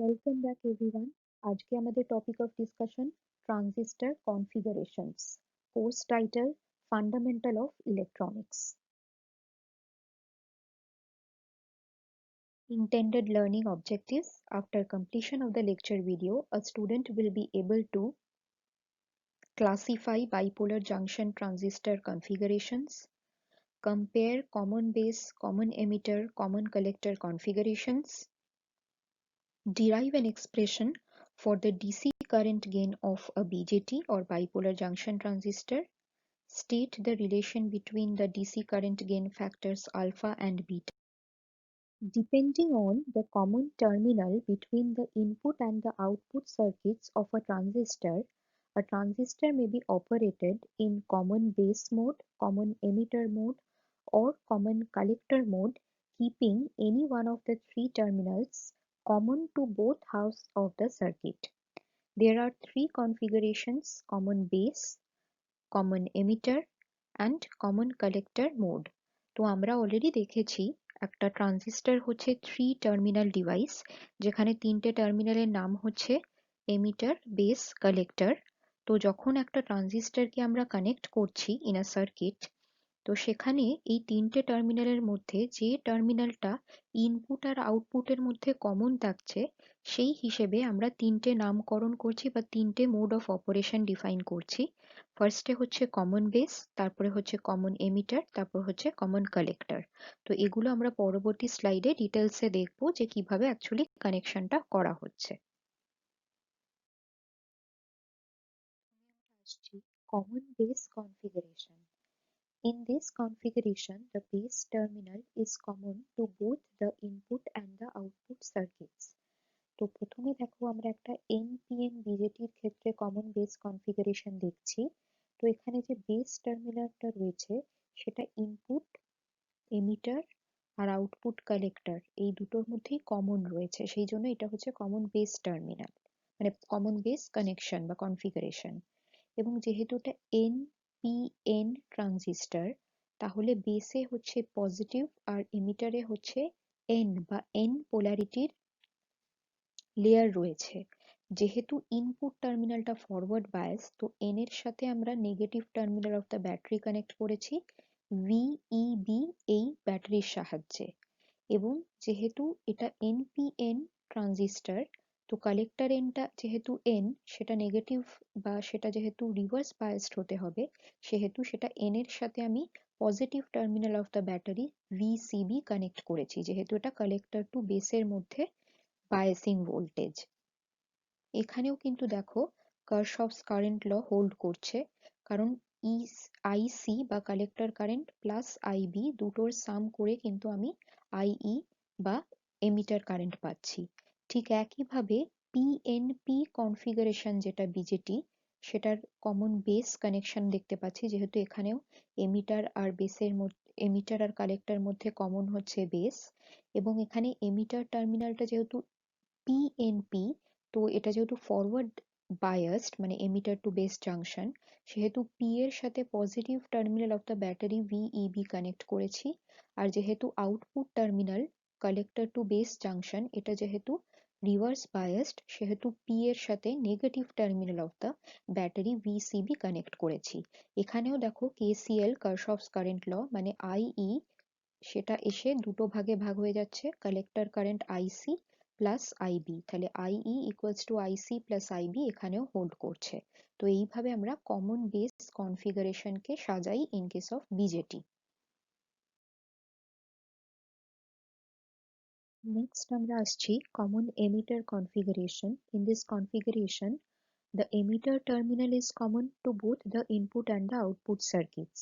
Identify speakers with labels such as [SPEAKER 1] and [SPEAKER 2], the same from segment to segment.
[SPEAKER 1] Welcome back everyone. আজকে আমাদের topic of discussion transistor configurations, course title fundamental of electronics. Intended learning objectives: after completion of the lecture video, a student will be able to classify bipolar junction transistor configurations, compare common base, common emitter, common collector configurations, derive an expression for the DC current gain of a BJT or bipolar junction transistor, state the relation between the DC current gain factors alpha and beta. Depending on the common terminal between the input and the output circuits of a transistor may be operated in common base mode, common emitter mode, or common collector mode, keeping any one of the three terminals common to both halves of the circuit. There are three configurations: common base, common emitter and common collector mode. তো আমরা already দেখেছি একটা transistor হচ্ছে three terminal device, যেখানে তিনটে টার্মিনালের নাম হচ্ছে এমিটার, বেস, কালেক্টর। তো যখন একটা ট্রানজিস্টরকে আমরা কানেক্ট করছি ইন আ সার্কিট, তো সেখানে এই তিনটে টার্মিনালের মধ্যে যে টার্মিনালটা ইনপুট আর আউটপুটের মধ্যে কমন থাকছে, সেই হিসেবে আমরা তিনটে নামকরণ করছি বা তিনটে মোড অফ অপারেশন ডিফাইন করছি। ফার্স্টে হচ্ছে কমন বেস, তারপরে হচ্ছে কমন এমিটার, তারপর হচ্ছে কমন কালেক্টর। তো এগুলো আমরা পরবর্তী স্লাইডে ডিটেলসে দেখবো যে কিভাবে অ্যাকচুয়ালি কানেকশনটা করা হচ্ছে। Common base configuration. In this configuration, the base terminal is common to both the input and the output circuits. তো প্রথমে দেখো আমরা একটা NPN BJTর ক্ষেত্রে কমন বেস কনফিগারেশন দেখছি। তো এখানে যে বেস টার্মিনালটা রয়েছে সেটা ইনপুট, এমিটার আর আউটপুট কালেক্টর এই দুটোর মধ্যেই কমন রয়েছে, সেই জন্য এটা হচ্ছে কমন বেস টার্মিনাল, মানে কমন বেস কানেকশন বা কনফিগারেশন। এবং যেহেতু এটা NPN ট্রানজিস্টর, তাহলে বেসে হচ্ছে পজিটিভ আর এমিটারে হচ্ছে N বা N পোলারিটির লেয়ার রয়েছে। যেহেতু ইনপুট টার্মিনালটা ফরওয়ার্ড বায়াস, তো N এর সাথে আমরা negative terminal of the battery connect করেছি VEB এই ব্যাটারির সাহায্যে। এবং যেহেতু এটা NPN ট্রানজিস্টর, তো কালেক্টর এনটা যেহেতু N, সেটা নেগেটিভ বা সেটা যেহেতু রিভার্স বায়াসড হতে হবে, সেহেতু সেটা N এর সাথে আমি positive terminal of the battery VCB connect করেছি, যেহেতু এটা কালেক্টর টু বেসের মধ্যে বায়াসিং ভোল্টেজ। এখানেও কিন্তু দেখো কারশফস কারেন্ট ল হোল্ড করছে, কারণ আইসি বা কালেক্টর কারেন্ট প্লাস আইবি দুটোর সাম করে কিন্তু আমি আইই বা এমিটার কারেন্ট পাচ্ছি। ঠিক একইভাবে পিএনপি কনফিগারেশন যেটা বিজেটি, সেটার কমন বেস কানেকশন দেখতে পাচ্ছি, যেহেতু এখানেও এমিটার আর বেসের মধ্যে, এমিটার আর কালেক্টর মধ্যে কমন হচ্ছে বেস। এবং এখানে এমিটার টার্মিনালটা যেহেতু পিএনপি, তো এটা যেহেতু ফরওয়ার্ড বায়াসড মানে এমিটার টু বেস জাংশন, সেহেতু পি এর সাথে positive terminal of the battery VEB connect করেছি। আর যেহেতু output terminal collector to base junction, এটা যেহেতু রিভার্স বায়াসড, সেহেতু পি এর সাথে negative terminal of the battery VCB connect করেছি। এখানেও দেখো কেসিএল কারশফস কারেন্ট ল মানে আইই, সেটা এসে দুটো ভাগে ভাগ হয়ে যাচ্ছে, collector current IC plus IB, তাহলে IE equals to IC plus IB এখানেও হোল্ড করছে। তো এইভাবে আমরা কমন বেস কনফিগারেশনকে সাজাই in case of BJT. Next আমরা আসছি common emitter configuration. In this configuration the emitter terminal is common to both the input and the output circuits.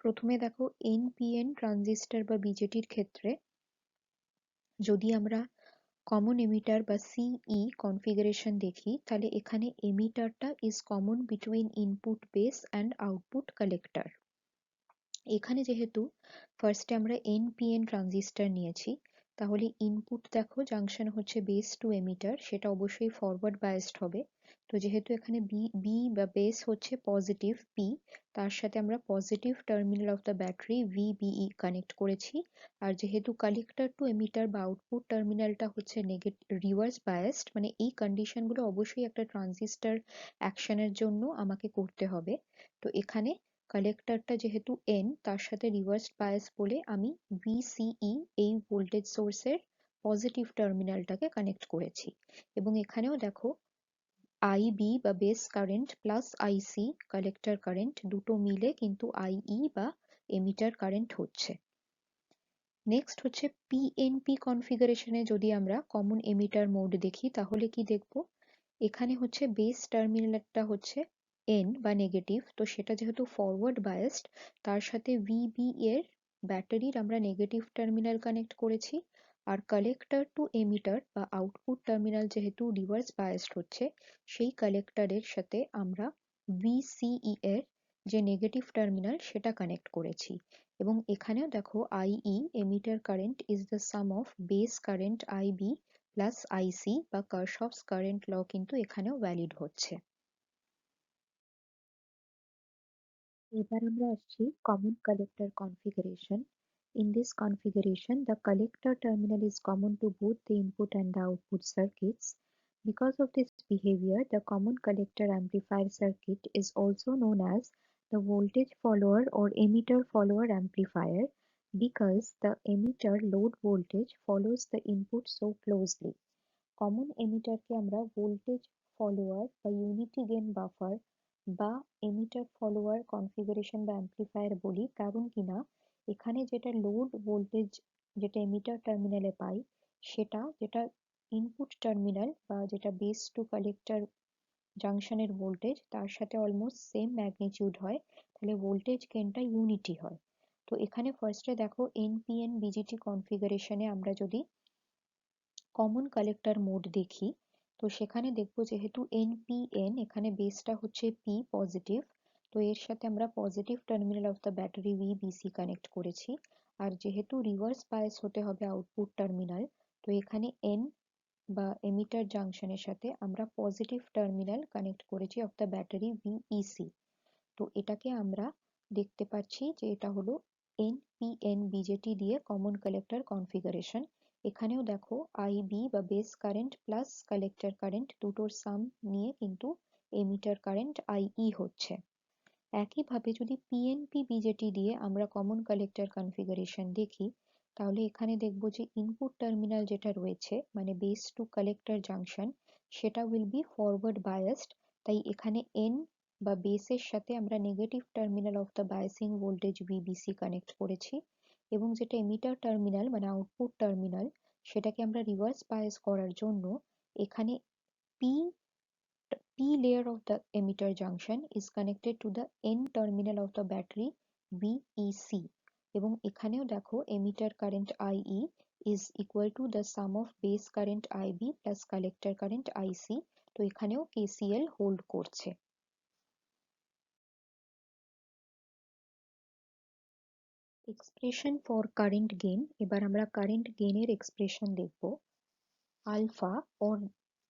[SPEAKER 1] প্রথমে দেখো NPN ট্রানজিস্টর বা বিজেটির ক্ষেত্রে যদি আমরা কমন এমিটার বা সিই কনফিগারেশন দেখি, তাহলে এখানে এমিটারটা is common between input base and output collector. এখানে যেহেতু ফার্স্টে আমরা NPN ট্রানজিস্টর নিয়েছি, তাহলে ইনপুট দেখো জাংশন হচ্ছে বেস টু এমিটার, সেটা অবশ্যই ফরওয়ার্ড বায়াসড হবে। তো যেহেতু এখানে বি বা বেস হচ্ছে পজিটিভ পি, তার সাথে আমরা positive terminal of the battery VBE connect করেছি। আর যেহেতু কালেক্টর টু এমিটার বা আউটপুট টার্মিনালটা হচ্ছে রিভার্স বায়াসড, মানে এই কন্ডিশনগুলো অবশ্যই একটা ট্রানজিস্টর অ্যাকশনের জন্য আমাকে করতে হবে। তো এখানে কালেক্টরটা যেহেতু এন, তার সাথে রিভার্স বায়াস বলে আমি ভিসিই এই ভোল্টেজ সোর্সের পজিটিভ টার্মিনালটাকে কানেক্ট করেছি। এবং এখানেও দেখো আইবি বা বেস কারেন্ট প্লাস আইসি কালেক্টর কারেন্ট দুটো মিলে কিন্তু আইই বা এমিটার কারেন্ট হচ্ছে। নেক্সট হচ্ছে পিএনপি কনফিগারেশনে যদি আমরা কমন এমিটার মোড দেখি তাহলে কি দেখব, এখানে হচ্ছে বেস টার্মিনালটা হচ্ছে এন বা নেগেটিভ, তো সেটা যেহেতু ফরওয়ার্ড বায়াসড, তার সাথে ভিবি এর ব্যাটারির আমরা নেগেটিভ টার্মিনাল কানেক্ট করেছি। আর কালেক্টর টু এমিটার বা আউটপুট টার্মিনাল যেহেতু রিভার্স বায়াসড হচ্ছে, সেই কালেক্টরের সাথে আমরা ভিসিই এর যে নেগেটিভ টার্মিনাল সেটা কানেক্ট করেছি। এবং এখানেও দেখো IE emitter current is the sum of base current IB plus IC বা কারশফস কারেন্ট ল কিন্তু এখানেও ভ্যালিড হচ্ছে। এবার আমরা আসছি common collector configuration. In this configuration, the collector terminal is common to both the input and the output circuits. Because of this behavior, the common collector amplifier circuit is also known as the voltage follower or emitter follower amplifier, because the emitter load voltage follows the input so closely. Common এমিটারকে আমরা voltage follower বা unity gain buffer বা emitter follower configuration বা amplifier বলি, কারণ কিনা এখানে যেটা লোড ভোল্টেজ যেটা এমিটার টার্মিনালে পাই, সেটা যেটা ইনপুট টার্মিনাল বা যেটা বেস টু কালেক্টর জাংশনের ভোল্টেজ তার সাথে অলমোস্ট সেম ম্যাগনিটিউড হয়, তাহলে ভোল্টেজ গেইনটা ইউনিটি হয়। তো এখানে ফার্স্টে দেখো এনপিএন বিজিটি কনফিগারেশনে আমরা যদি কমন কালেক্টর মোড দেখি, তো সেখানে দেখবো যেহেতু এনপিএন এখানে বেসটা হচ্ছে পি পজিটিভ, তো এর সাথে আমরা positive terminal of the battery VBC connect করেছি। আর যেহেতু রিভার্স বায়াস হতে হবে আউটপুট টার্মিনাল, তো এখানে এন বা এমিটার জাংশনের সাথে আমরা পজিটিভ টার্মিনাল কানেক্ট করেছি অফ দ্য ব্যাটারি ভিইসি। তো এটাকে আমরা দেখতে পাচ্ছি যে এটা হলো এনপিএন বিজেটি দিয়ে কমন কালেক্টর কনফিগারেশন। এখানেও দেখো আইবি বা base current plus collector current দুটোর সাম নিয়ে কিন্তু এমিটার কারেন্ট আইই হচ্ছে। একইভাবে যদি পিএনপি বিজেটি দিয়ে আমরা কমন কালেক্টর কনফিগারেশন দেখি, তাহলে এখানে দেখব যে ইনপুট টার্মিনাল যেটা রয়েছে মানে বেস টু কালেক্টর জাংশন, সেটা উইল বি ফরওয়ার্ড বায়াসড। তাই এখানে এন বা বেসের সাথে আমরা negative terminal of the biasing voltage VBC connect করেছি। এবং যেটা এমিটার টার্মিনাল মানে আউটপুট টার্মিনাল, সেটাকে আমরা রিভার্স বায়াস করার জন্য এখানে P P layer of the emitter junction is connected to the N terminal of the battery VEC, এবং এখানেও দেখো emitter current IE is equal to the sum of base current IB plus collector current IC, তো এখানেও KCL hold করছে। Expression for current gain, এবার আমরা current গেইনের expression দেখব। Alpha, or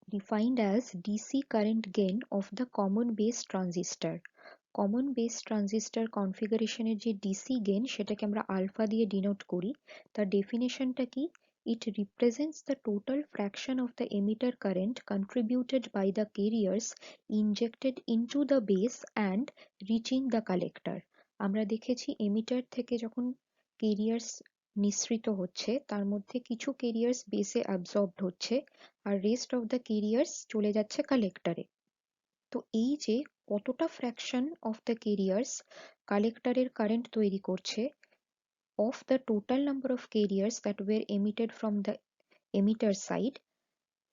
[SPEAKER 1] defined as DC current gain of the common base transistor. Common base transistor কনফিগারেশনের যে DC gain সেটাকে আমরা আলফা দিয়ে ডিনোট করি। তার ডেফিনেশনটা কি, it represents the total fraction of the emitter current contributed by the carriers injected into the base and reaching the collector. আমরা দেখেছি এমিটার থেকে যখন ক্যারিয়ার্স নিঃসৃত হচ্ছে, তার মধ্যে কিছু ক্যারিয়ার্স বেসে অ্যাবজর্বড হচ্ছে আর রেস্ট অফ দ্য ক্যারিয়ার্স চলে যাচ্ছে কালেক্টরে। তো এই যে কতটা ফ্র্যাকশন অফ দ্য ক্যারিয়ার্স কালেক্টরের কারেন্ট তৈরি করছে of the total number of carriers that were emitted from the emitter side,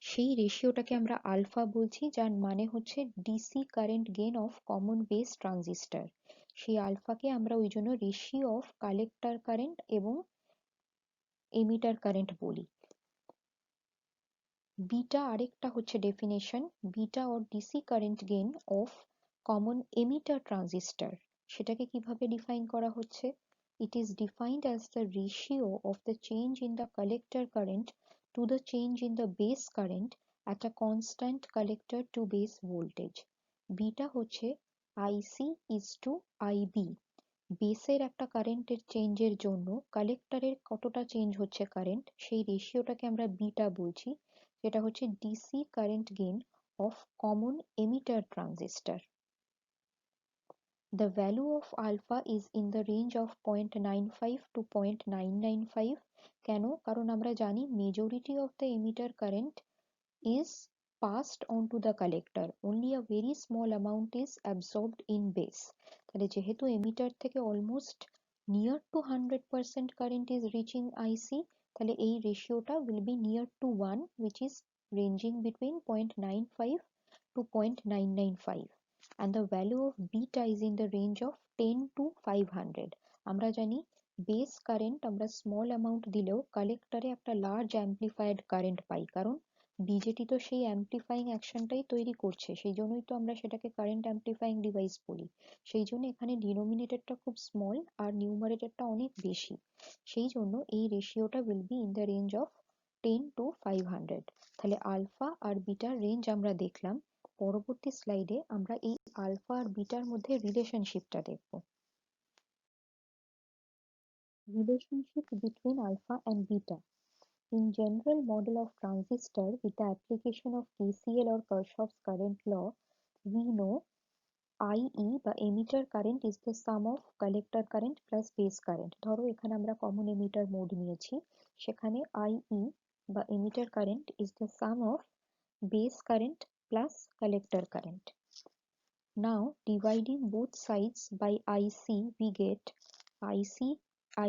[SPEAKER 1] সেই রেশিওটাকে আমরা আলফা বলছি, যার মানে হচ্ছে DC current gain of common base transistor. সেই আলফাকে আমরা ওই জন্য রেশিও অফ কালেক্টর কারেন্ট এবং এমিটার কারেন্ট বলি। বিটা আরেকটা হচ্ছে definition, beta or DC current gain of common emitter transistor. সেটাকে কিভাবে ডিফাইন করা হচ্ছে, it is defined as the ratio of the change in the collector current to the change in the base current at a constant collector to base voltage. Beta হচ্ছে IC is to IB, বেসের একটা কারেন্টের চেঞ্জের জন্য কালেক্টরের কতটা change হচ্ছে current সেই রেশিওটাকে আমরা বিটা বলছি, যেটা হচ্ছে DC current gain of common emitter transistor. The value of alpha is in the range of 0.95 to 0.995. কেন? কারণ আমরা জানি majority of the emitter current is passed on to the collector, only a very small amount is absorbed in base. তাহলে যেহেতু emitter থেকে almost near to 100% current is reaching IC, তাহলে এই রেশিওটা will be near to 1, which is ranging between 0.95 to 0.995, and the value of beta is in the range of 10 to 500. আমরা জানি base current আমরা small amount দিলেও কালেক্টরে একটা large অ্যাম্প্লিফাইড current পাই, কারণ BJD তো সেই অ্যাম্প্লিফাইং অ্যাকশনটাই তৈরি করছে, সেই জন্যই তো আমরা সেটাকে কারেন্ট অ্যাম্প্লিফাইং ডিভাইস বলি। সেই জন্য এখানে ডিনোমিনেটরটা খুব স্মল আর নিউমারেটরটা অনেক বেশি, সেই জন্য এই রেশিওটা will be in the range of 10 to 500। তাহলে আলফা আর বিটার রেঞ্জ আমরা দেখলাম। পরবর্তী স্লাইডে আমরা এই আলফা আর বিটার মধ্যে রিলেশনশিপটা দেখব। Relationship between alpha and beta. In general model of transistor with the application of KCL or Kirchhoff's current law, we know IE বা emitter current is the sum of collector current plus base current. ধরো এখানে আমরা common emitter mode নিয়েছি, সেখানে IE বা emitter current is the sum of base current plus collector current. Now dividing both sides by IC, we get IC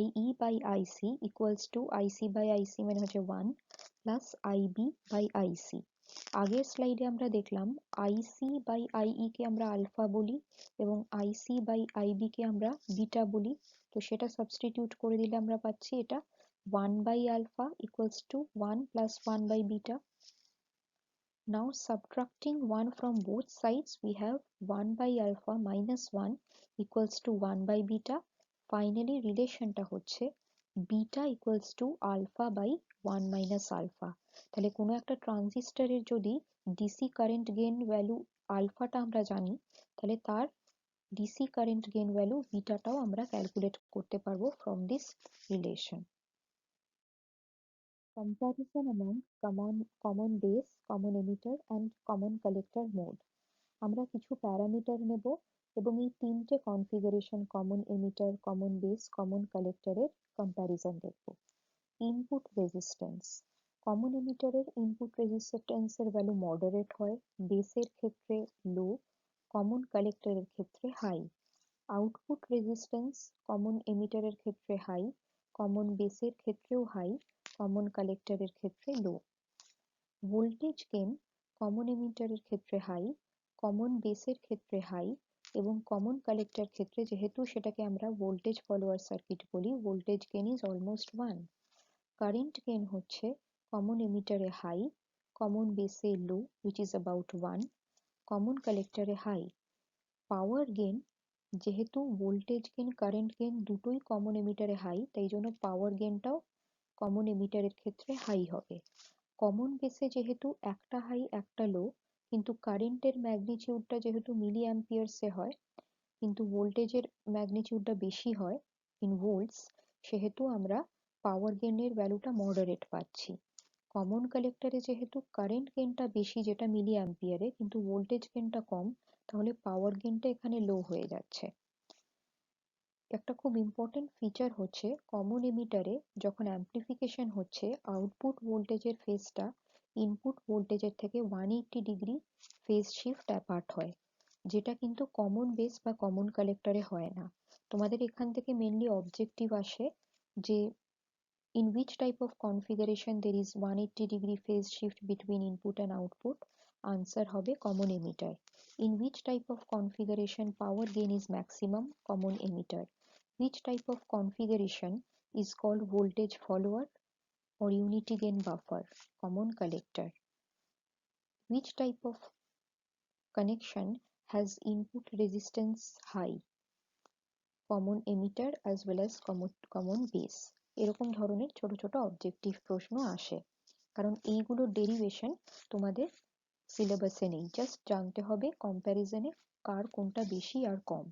[SPEAKER 1] IE by IC equals to IC by IC মানে হচ্ছে 1 plus IB by IC। আগের স্লাইডে আমরা দেখলাম IC by IE কে আমরা alpha বলি এবং IC by IB কে আমরা বিটা বলি, তো সেটা সাবস্টিটিউট করে দিলে আমরা পাচ্ছি এটা 1 by alpha equals to 1 plus 1 by beta. Now subtracting 1 from both sides, we have 1 by alpha minus 1 equals to 1 by beta. Finally relation টা হচ্ছে beta equals to alpha by 1 minus alpha. তাহলে কোনো একটা ট্রানজিস্টরের যদি ডিসি কারেন্ট গেইন ভ্যালু আলফাটা আমরা জানি, তাহলে তার ডিসি কারেন্ট গেইন ভ্যালু বিটাটাও আমরা ক্যালকুলেট করতে পারবো from this relation. Comparison among common base, common emitter and common collector mode. আমরা কিছু প্যারামিটার নেব এবং এই তিনটে configuration common emitter, common base, common কালেক্টরের কম্প্যারিজন দেখব। Input resistance. কমন এমিটারের ইনপুট রেজিস্ট্যান্সের ভ্যালু মডারেট হয়, বেসের ক্ষেত্রে লো, কমন কালেক্টরের ক্ষেত্রে হাই। আউটপুট রেজিস্ট্যান্স কমন এমিটারের ক্ষেত্রে হাই, কমন বেসের ক্ষেত্রেও হাই, কমন কালেক্টরের ক্ষেত্রে লো। ভোল্টেজ গেইন কমন এমিটারের ক্ষেত্রে হাই, কমন বেসের ক্ষেত্রে হাই এবং কমন কালেক্টর ক্ষেত্রে যেহেতু সেটাকে আমরা ভোল্টেজ ফলোয়ার সার্কিট বলি, voltage gain is almost 1। Current gain হচ্ছে কমন এমিটারে হাই, কমন বেসে low which is about 1, common কালেক্টরে হাই। পাওয়ার গেইন, যেহেতু ভোল্টেজ গেইন কারেন্ট গেইন দুটোই কমন এমিটারে হাই, তাই জন্য পাওয়ার গেইনটাও কমন এমিটারের ক্ষেত্রে হাই হবে। কমন বেসে যেহেতু একটা হাই একটা লো, কিন্তু কারেন্টের ম্যাগনিটিউডটা যেহেতু মিলি অ্যাম্পিয়ার্সে হয় কিন্তু ভোল্টেজের ম্যাগনিটিউডটা বেশি হয় ইন ভোল্টস, সেহেতু আমরা পাওয়ার গেইনের ভ্যালুটা মডারেট পাচ্ছি। কমন কালেক্টরে যেহেতু কারেন্ট গেইনটা বেশি যেটা মিলি অ্যাম্পিয়ারে, কিন্তু ভোল্টেজ গেইনটা কম, তাহলে পাওয়ার গেইনটা এখানে লো হয়ে যাচ্ছে। একটা খুব ইম্পর্টেন্ট ফিচার হচ্ছে কমন এমিটারে যখন অ্যাম্প্লিফিকেশন হচ্ছে আউটপুট ভোল্টেজের ফেজটা ইনপুট ভোল্টেজের থেকে 180 ডিগ্রি ফেজ শিফট অ্যাপার্ট হয়, যেটা কিন্তু কমন বেস বা কমন কালেক্টরে হয় না। তোমাদের এখান থেকে মেনলি অবজেক্টিভ আসে যে in which type of configuration there is 180 degree phase shift between input and output. Answer হবে common emitter. In which type of configuration power gain is maximum? Common emitter. Which type of configuration is called voltage follower or unity gain buffer? Common collector. Which type of connection has input resistance high? Common emitter as well as common base. এরকম ধরনের ছোট ছোট objective প্রশ্ন আসে। কারণ এইগুলোর derivation তোমাদের সিলেবাসে নেই, জাস্ট জানতে হবে কম্প্যারিজনে কার কোনটা বেশি আর কম।